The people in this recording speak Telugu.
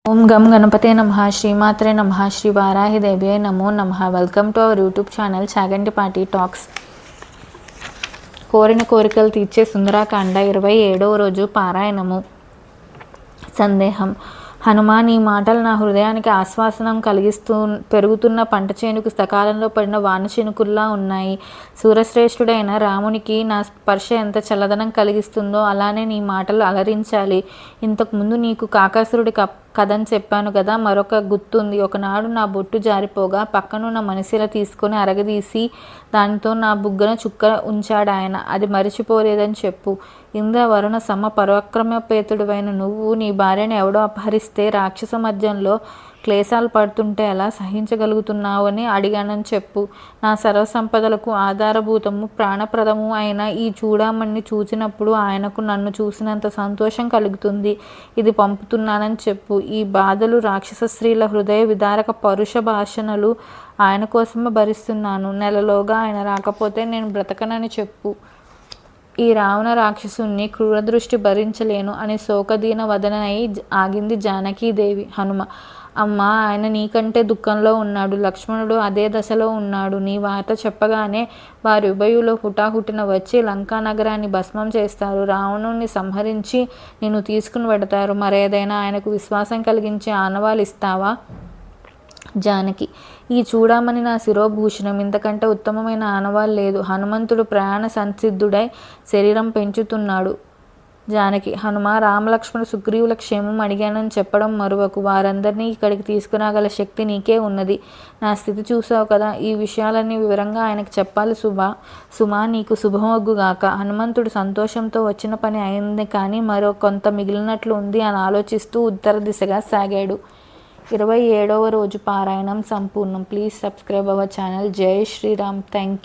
ఓం గం గణపతే నమః శ్రీమాత్రే నమః శ్రీ వారాహిదేవ్యై నమో నమః. Welcome to our YouTube channel Chagantipati talks. కోరిన కోరికలు తీర్చే సుందరాకాండ 27వ రోజు పారాయణము. సందేహం. హనుమా, నీ మాటలు నా హృదయానికి ఆశ్వాసనం కలిగిస్తూ పెరుగుతున్న పంట చేనుకు సకాలంలో పడిన వాన చినుకుల్లా ఉన్నాయి. సూరశ్రేష్ఠుడైన రామునికి నా స్పర్శ ఎంత చల్లదనం కలిగిస్తుందో అలానే నీ మాటలు అలరించాలి. ఇంతకుముందు నీకు కాకాసురుడి కథని చెప్పాను కదా, మరొక గుర్తుంది. ఒకనాడు నా బొట్టు జారిపోగా పక్కనున్న మనిషిలా తీసుకొని అరగదీసి దానితో నా బుగ్గన చుక్క ఉంచాడాయన. అది మరిచిపోలేదని చెప్పు. ఇంద్ర వరుణ సమ పరాక్రమపేతుడివైన నువ్వు నీ భార్యను ఎవడో అపహరిస్తే రాక్షస మధ్యంలో క్లేశాలు పడుతుంటే ఎలా సహించగలుగుతున్నావు అని అడిగానని చెప్పు. నా సర్వసంపదలకు ఆధారభూతము ప్రాణప్రదము అయిన ఈ చూడామణిని చూసినప్పుడు ఆయనకు నన్ను చూసినంత సంతోషం కలుగుతుంది. ఇది పంపుతున్నానని చెప్పు. ఈ బాధలు రాక్షస స్త్రీల హృదయ విదారక పరుష భాషణలు ఆయన కోసమే భరిస్తున్నాను. నెలలోగా ఆయన రాకపోతే నేను బ్రతకనని చెప్పు. ఈ రావణ రాక్షసుని క్రూరదృష్టి భరించలేను అని శోకదీన వదనై ఆగింది జానకీదేవి. హనుమ. అమ్మా, ఆయన నీకంటే దుఃఖంలో ఉన్నాడు. లక్ష్మణుడు అదే దశలో ఉన్నాడు. నీ వార్త చెప్పగానే వారి ఉభయులో హుటాహుటిన వచ్చి లంకా నగరాన్ని భస్మం చేస్తారు. రావణుణ్ణి సంహరించి నిన్ను తీసుకుని వెడతారు. మరేదైనా ఆయనకు విశ్వాసం కలిగించే ఆనవాలు ఇస్తావా? జానకి. ఈ చూడామని నా శిరోభూషణం. ఇంతకంటే ఉత్తమమైన ఆనవాలు లేదు. హనుమంతుడు ప్రయాణ సంసిద్ధుడై శరీరం పెంచుతున్నాడు. జానకి. హనుమ, రామలక్ష్మణ సుగ్రీవుల క్షేమం అడిగానని చెప్పడం మరువకు. వారందరినీ ఇక్కడికి తీసుకురాగల శక్తి నీకే ఉన్నది. నా స్థితి చూసావు కదా. ఈ విషయాలన్నీ వివరంగా ఆయనకు చెప్పాలి. సుమా, నీకు శుభమొగ్గుగాక. హనుమంతుడు సంతోషంతో వచ్చిన పని అయింది, కానీ మరో కొంత మిగిలినట్లు ఉంది అని ఆలోచిస్తూ ఉత్తర దిశగా సాగాడు. 27వ రోజు పారాయణం సంపూర్ణం. Please subscribe our channel. జై శ్రీరామ్. Thank you.